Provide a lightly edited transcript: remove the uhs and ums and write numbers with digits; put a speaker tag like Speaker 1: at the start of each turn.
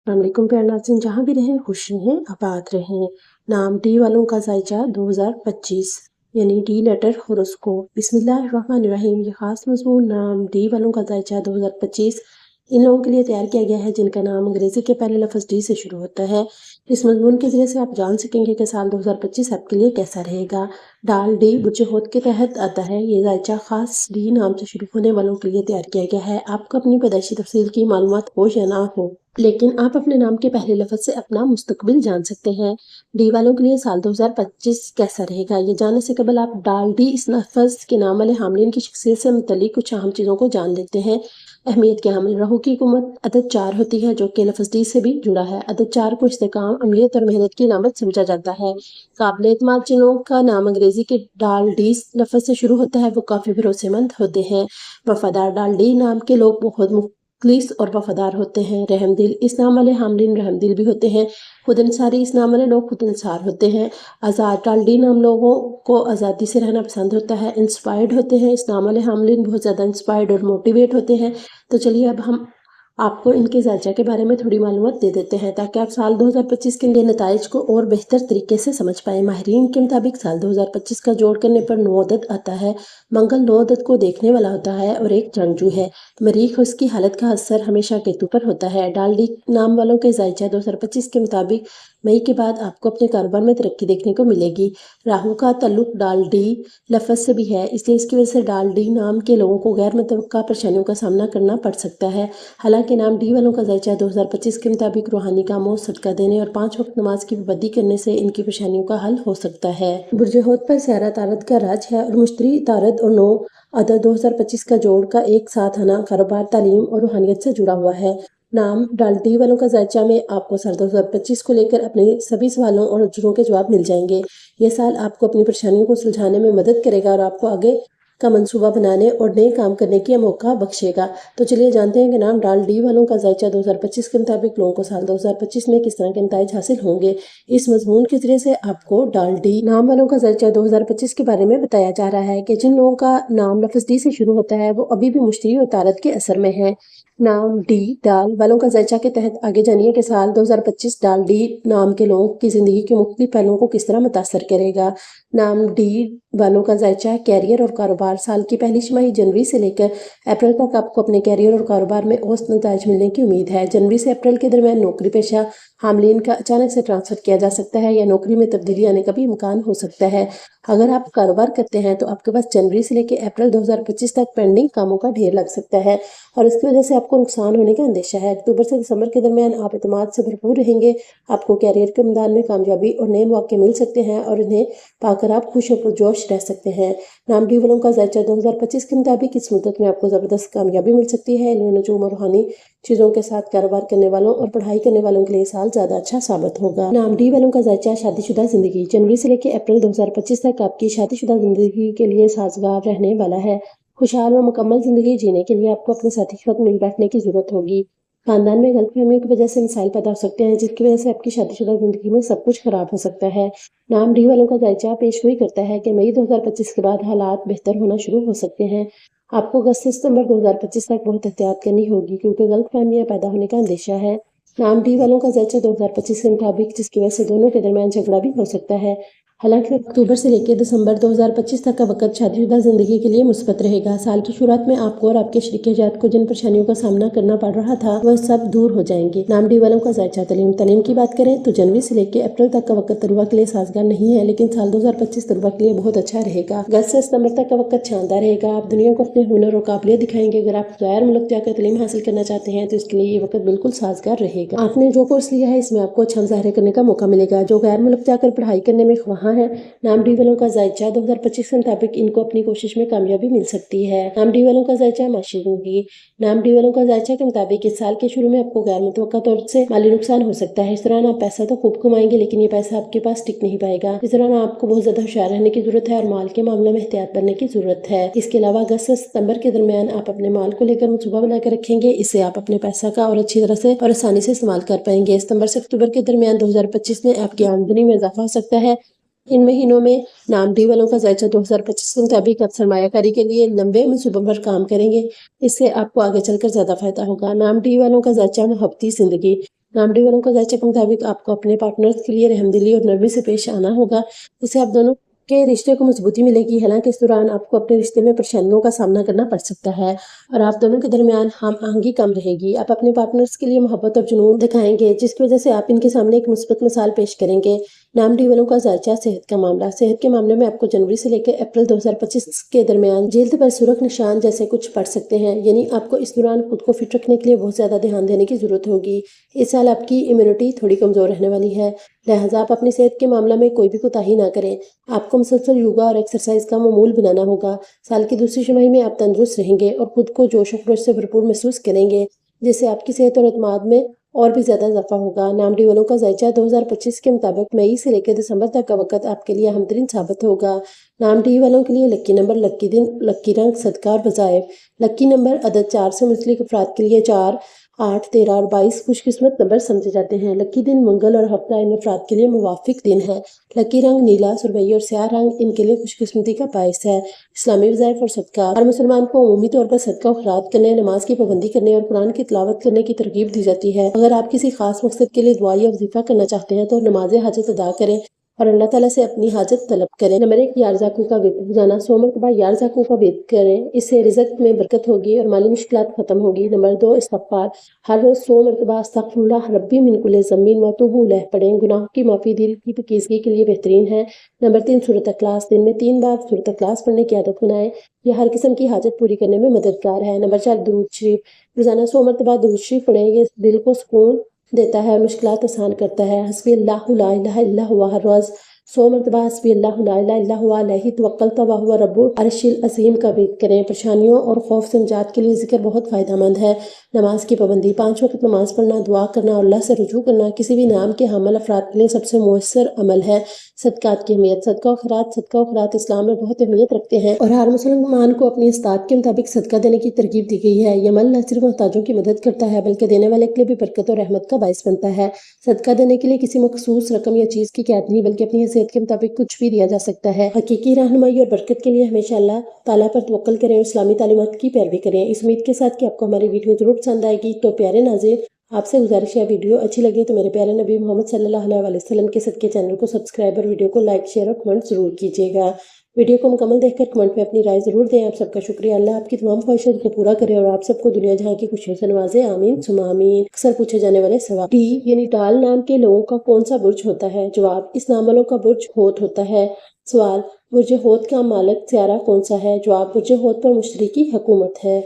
Speaker 1: अस्सलाम वालेकुम प्यारे नाज़रीन, जहाँ भी रहें खुश रहें, आबाद रहें। नाम डी वालों का ज़ायचा 2025 यानी डी लेटर होरोस्कोप। बिस्मिल्लाहिर्रहमानिर्रहीम। ये खास मज़मून नाम डी वालों का ज़ायचा 2025 इन लोगों के लिए तैयार किया गया है जिनका नाम अंग्रेज़ी के पहले लफ्ज़ डी से शुरू होता है। इस मज़मून के ज़रिए से आप जान सकेंगे कि साल 2025 आपके लिए कैसा रहेगा। डाल डी बुर्ज-ए-होत के तहत आता है। ये ज़ायचा ख़ास डी नाम से शुरू होने वालों के लिए तैयार किया गया है। आपको अपनी पैदाइशी तफ़सील की मालूमात हो या ना हो, लेकिन आप अपने नाम के पहले लफ्ज़ से अपना मुस्तकबिल जान सकते हैं। डी वालों के लिए साल 2025 कैसा रहेगा, ये जानने से कबल आप डाल डी इस लफ्ज़ के नाम वाले हामिलीन की शख्सियत से मुतल्लिक कुछ अहम चीज़ों को जान लेते हैं। अहमियत के हामिल राहु की कुमत अदद 4 होती है जो कि लफ्ज़ डी से भी जुड़ा है। अदद 4 को इस्तेकाम, अमलियत और मेहनत की अलामत समझा जाता है। काबिल एतमाद जिन लोगों का नाम अंग्रेज़ी के डाल डी लफ्ज़ से शुरू होता है वो काफ़ी भरोसेमंद होते हैं। वफ़ादार डाल डी नाम के लोग बहुत मुखलिस और वफ़ादार होते हैं। रहमदिल इस नाम वाले हामिलीन रहमदिल भी होते हैं। खुद इंसारी इस नाम वाले लोग खुद इंसार होते हैं। आज़ाद डाल डी नाम लोगों को आज़ादी से रहना पसंद होता है। इंस्पायर्ड होते हैं इस नाम वाले हामिलीन बहुत ज़्यादा इंस्पायर्ड और मोटिवेट होते हैं। तो चलिए अब हम आपको इनके ज़ायचा के बारे में थोड़ी मालूमात दे देते हैं ताकि आप साल 2025 के लिए नताइज को और बेहतर तरीके से समझ पाएँ। माहिरीन के मुताबिक साल 2025 का जोड़ करने पर 9 अदद आता है। मंगल 9 अदद को देखने वाला होता है और एक जंगजू है। मरीख उसकी हालत का असर हमेशा केतु पर होता है। डाल डी नाम वालों के ज़ायचा 2025 के मुताबिक मई के बाद आपको अपने कारोबार में तरक्की देखने को मिलेगी। राहु का ताल्लुक डाल डी लफ्ज़ से भी है, इसलिए इसकी वजह से डाल डी नाम के लोगों को गैर मुतवक्का परेशानियों का सामना करना पड़ सकता है। हालांकि नाम डी वालों का ज़ायचा 2025 के मुताबिक रूहानी कामों, सदका देने और 5 वक्त नमाज की पाबंदी करने से इनकी परेशानियों का हल हो सकता है। बुर्ज-ए-होत पर स्यारा तारद का राज है और मुश्तरी तारद और 9 अदद 2025 का जोड़ का एक साथ आना कारोबार, तालीम और रूहानियत से जुड़ा हुआ है। नाम डाल डी वालों का ज़ायचा में आपको साल 2025 को लेकर अपने सभी सवालों और अजरों के जवाब मिल जाएंगे। ये साल आपको अपनी परेशानियों को सुलझाने में मदद करेगा और आपको आगे का मंसूबा बनाने और नए काम करने की मौका बख्शेगा। तो चलिए जानते हैं कि नाम डाल डी वालों का ज़ायचा 2025 के मुताबिक लोगों को साल 2025 में किस तरह के नताइज हासिल होंगे। इस मजमून के जरिए से आपको डाल डी नाम वालों का ज़ायचा 2025 के बारे में बताया जा रहा है कि जिन लोगों का नाम लफ्ज़ डी से शुरू होता है वो अभी भी मुश्तरी और तारद के असर में है। नाम डी डाल वालों का ज़ायचा के तहत आगे जानिए कि साल 2025 डाल डी नाम के लोगों की ज़िंदगी के मुख्तलिफ पहलुओं को किस तरह मुतासर करेगा। नाम डी वालों का ज़ायचा कैरियर और कारोबार। साल की पहली छमाही जनवरी से लेकर अप्रैल तक आपको अपने कैरियर और कारोबार में औसत नताइज मिलने की उम्मीद है। जनवरी से अप्रैल के दरमियान नौकरी पेशा हामलीन का अचानक से ट्रांसफ़र किया जा सकता है या नौकरी में तब्दीली आने का भी इम्कान हो सकता है। अगर आप कारोबार करते हैं तो आपके पास जनवरी से लेकर अप्रैल 2025 तक पेंडिंग कामों का ढेर लग सकता है और इसकी वजह से आपको नुकसान होने का अंदेशा है। अक्टूबर से दिसंबर के दरमियान आप एतमाद से भरपूर रहेंगे। आपको कैरियर के मैदान में कामयाबी और नए मौके मिल सकते हैं और इन्हें पाकर आप खुश और पुरजोश रह सकते हैं। नाम डी वालों का ज़ायचा 2025 के मुताबिक इस मुद्दत में आपको ज़बरदस्त कामयाबी मिल सकती है। इल्म नजूम और रूहानी चीज़ों के साथ कारोबार करने वालों और पढ़ाई करने वालों के लिए साल ज़्यादा अच्छा साबित होगा। नाम डी वालों का ज़ायचा शादीशुदा ज़िंदगी। जनवरी से लेकर अप्रैल 2025 तक आपकी शादीशुदा ज़िंदगी के लिए साजगार रहने वाला है। खुशहाल और मुकम्मल ज़िंदगी जीने के लिए आपको अपने साथी के साथ मिल बैठने की ज़रूरत होगी। खानदान में गलतफहमियों की वजह से मिसाइल पैदा हो सकते हैं जिसकी वजह से आपकी शादीशुदा ज़िंदगी में सब कुछ खराब हो सकता है। नाम डी वालों का ज़ायचा पेशगोई करता है कि मई 2025 के बाद हालात बेहतर होना शुरू हो सकते हैं। आपको अगस्त से सितंबर 2025 तक बहुत एहतियात करनी होगी क्योंकि गलतफहमियां पैदा होने का अंदेशा है। नाम डी वालों का ज़ायचा 2025 के मुताबिक जिसकी वजह से दोनों के दरमियान झगड़ा भी हो सकता है। हालांकि अक्टूबर से लेकर दिसंबर 2025 तक का वक्त शादीशुदा ज़िंदगी के लिए मुस्बत रहेगा। साल की शुरुआत में आपको और आपके शरीक हयात को जिन परेशानियों का सामना करना पड़ रहा था वह सब दूर हो जाएंगे। नाम डी वालों का ज़ायचा तलीम की बात करें तो जनवरी से लेकर अप्रैल तक का वक्त तलबा के लिए साजगार नहीं है, लेकिन साल 2025 तलबा के लिए बहुत अच्छा रहेगा। अगस्त से सितंबर तक का वक्त शानदार रहेगा। आप दुनिया को अपने हुनर और काबिलियत दिखाएंगे। अगर आप गैर मुल्क जाकर तलीम हासिल करना चाहते हैं तो इसके लिए ये वक्त बिल्कुल साजगार रहेगा। आपने जो कोर्स लिया है इसमें आपको अच्छा मुजाहरा करने का मौका मिलेगा। जो गैर मुल्क जाकर पढ़ाई करने में ख्वाहां है, नाम डी वालों का ज़ायचा 2025 के मुताबिक इनको अपनी कोशिश में कामयाबी मिल सकती है। नाम डी वालों का ज़ायचा माशी ज़िंदगी। नाम डी वालों का ज़ायचा के मुताबिक इस साल के शुरू में आपको गैर मुतवक्का तौर से माली नुकसान हो सकता है। इस दौरान आप पैसा तो खूब कमाएंगे लेकिन ये पैसा आपके पास टिक नहीं पाएगा। इस दौरान आपको बहुत ज़्यादा होशियार रहने की जरूरत है और माल के मामले में एहतियात करने की जरूरत है। इसके अलावा अगस्त से सितंबर के दरमियान आप अपने माल को लेकर मनसूबा बनाकर रखेंगे। इससे आप अपने पैसा का और अच्छी तरह से और आसानी से इस्तेमाल कर पाएंगे। सितंबर से अक्टूबर के दरमियान 2025 में आपकी आमदनी में इजाफा हो सकता है। इन महीनों में नाम डी वालों का ज़ायचा 2025 के मुताबिक आप सरमायाकारी के लिए लंबे मनसूबों पर काम करेंगे। इससे आपको आगे चलकर ज़्यादा फायदा होगा। नाम डी वालों का ज़ायचा मोहब्बती ज़िंदगी। नाम डी वालों का ज़ायचे के मुताबिक आपको अपने पार्टनर्स के लिए रहमदिली और नरमी से पेश आना होगा, जिससे आप दोनों के रिश्ते को मजबूती मिलेगी। हालांकि इस दौरान आपको अपने रिश्ते में परेशानियों का सामना करना पड़ सकता है और आप दोनों के दरमियान हम आहंगी कम रहेगी। आप अपने पार्टनर्स के लिए मोहब्बत और जुनून दिखाएंगे, जिसकी वजह से आप इनके सामने एक मुस्बत मिसाल पेश करेंगे। नाम डी वालों का ज़ायचा सेहत का मामला। सेहत के मामले में आपको जनवरी से लेकर अप्रैल 2025 के दरमियान जल्द पर सुर्ख निशान जैसे कुछ पड़ सकते हैं, यानी आपको इस दौरान खुद को फिट रखने के लिए बहुत ज़्यादा ध्यान देने की ज़रूरत होगी। इस साल आपकी इम्यूनिटी थोड़ी कमज़ोर रहने वाली है, लिहाजा आप अपनी सेहत के मामले में कोई भी कोताही ना करें। आपको मुसलसल योगा और एक्सरसाइज का मामूल बनाना होगा। साल की दूसरी छमाही में आप तंदुरुस्त रहेंगे और खुद को जोश और खरोश से भरपूर महसूस करेंगे, जिससे आपकी सेहत और एतमाद में और भी ज़्यादा इजाफा होगा। नाम डी वालों का ज़ायचा 2025 के मुताबिक मई से लेकर दिसंबर तक का वक्त आपके लिए अहमतरीन साबित होगा। नाम डी वालों के लिए लक्की नंबर, लक्की दिन, लक्की रंग, सदका और वज़ाइफ। लक्की नंबर अदद 4 से मुंसलिक अफराद के लिए 4, 8, 13 और 22 खुशकिस्मत नंबर समझे जाते हैं। लक्की दिन मंगल और हफ्ता इन अफराद के लिए मुवाफिक दिन है। लक्की रंग नीला, सुरमई और स्याह रंग इनके लिए खुशकिस्मती का बायस है। इस्लामी वज़ाइफ और सदका। हर मुसलमान को उमूमी तौर पर सदका और खैरात करने, नमाज की पाबंदी करने और कुरान की तिलावत करने की तरगीब दी जाती है। अगर आप किसी खास मकसद के लिए दुआ या वजीफा करना चाहते हैं तो नमाज हाजत अदा करें और अल्लाह ताला से अपनी हाजत तलब करें। नंबर 1, यारजाकू का वेद। रोजाना 100 मरतबा यारजाकू का वेद करें, इससे रिज़्क में बरकत होगी और माली मुश्किलात खत्म होगी। नंबर 2, इस्तिग़फ़ार। हर रोज 100 मरतबा अस्तग़फिरुल्लाह रब्बी मिन कुल्लि ज़म्बिन व अतूबु इलैह पढ़ें। गुनाह की माफ़ी दिल की पाकीज़गी के लिए बेहतरीन है। नंबर 3, सूरत इखलास। दिन में 3 बार सूरत इखलास पढ़ने की आदत बनाएं, यह हर किस्म की हाजत पूरी करने में मददगार है। नंबर 4, दुरूद शरीफ। रोजाना 100 मरतबा दुरूद शरीफ पढ़ें, ये दिल को सुकून देता है और मुश्किलात आसान करता है। हस्बी अल्लाहु ला इलाहा इल्ला हुवा। हर रोज 100 मरतबा हस्बी अल्लाहु ला इलाहा इल्ला हुवा अलैहि तवक्कलतु व हुवा रब्बुल अर्शिल अज़ीम का वेद करें। परेशानियों और खौफ से निजात के लिए जिक्र बहुत फ़ायदेमंद है। नमाज की पाबंदी। 5 वक्त नमाज पढ़ना, दुआ करना और अल्लाह से रुजू करना किसी भी नाम के हामिल अफराद के लिए सबसे मुयस्सर अमल है। सदकात की अहमियत। सदका और खैरात इस्लाम में बहुत अहमियत रखते हैं और हर मुसलमान को अपनी इस्तात के मुताबिक सदका देने की तरगीब दी गई है। ये अमल न सिर्फ मोहताजों की मदद करता है बल्कि देने वाले के लिए भी बरकत और रहमत का बायस बनता है। सदका देने के लिए किसी मखसूस रकम या चीज़ की कैद नहीं, बल्कि अपनी हैसियत के मुताबिक कुछ भी दिया जा सकता है। हकीकी रहनुमाई और बरकत के लिए हमेशा अल्लाह ताला पर तवक्कल करें और इस्लामी तालीमात की पैरवी करें। इस उम्मीद के साथ कि आपको हमारी वीडियो जरूर पसंद आएगी। तो प्यारे नाज़रीन, आपसे गुजारिश है, वीडियो अच्छी लगी तो मेरे प्यारे नबी मोहम्मद सल्लल्लाहु अलैहि वसल्लम के सदके चैनल को सब्सक्राइब और वीडियो को लाइक, शेयर और कमेंट जरूर कीजिएगा। वीडियो को मुकम्मल देखकर कमेंट में अपनी राय जरूर दें। आप सबका शुक्रिया। अल्लाह आपकी तमाम ख्वाहिशों को पूरा करे और आप सबको दुनिया जहाँ की खुशियों से नवाजे। आमीन सुमा आमीन। अक्सर पूछे जाने वाले सवाल। टी यानी टाल नाम के लोगों का कौन सा बुर्ज होता है? जवाब, इस नाम वालों का बुर्ज होत होता है। सवाल, बुर्ज होत का मालिक सियारा कौन सा है? जवाब, बुर्ज होत पर मुश्तरी की हुकूमत है।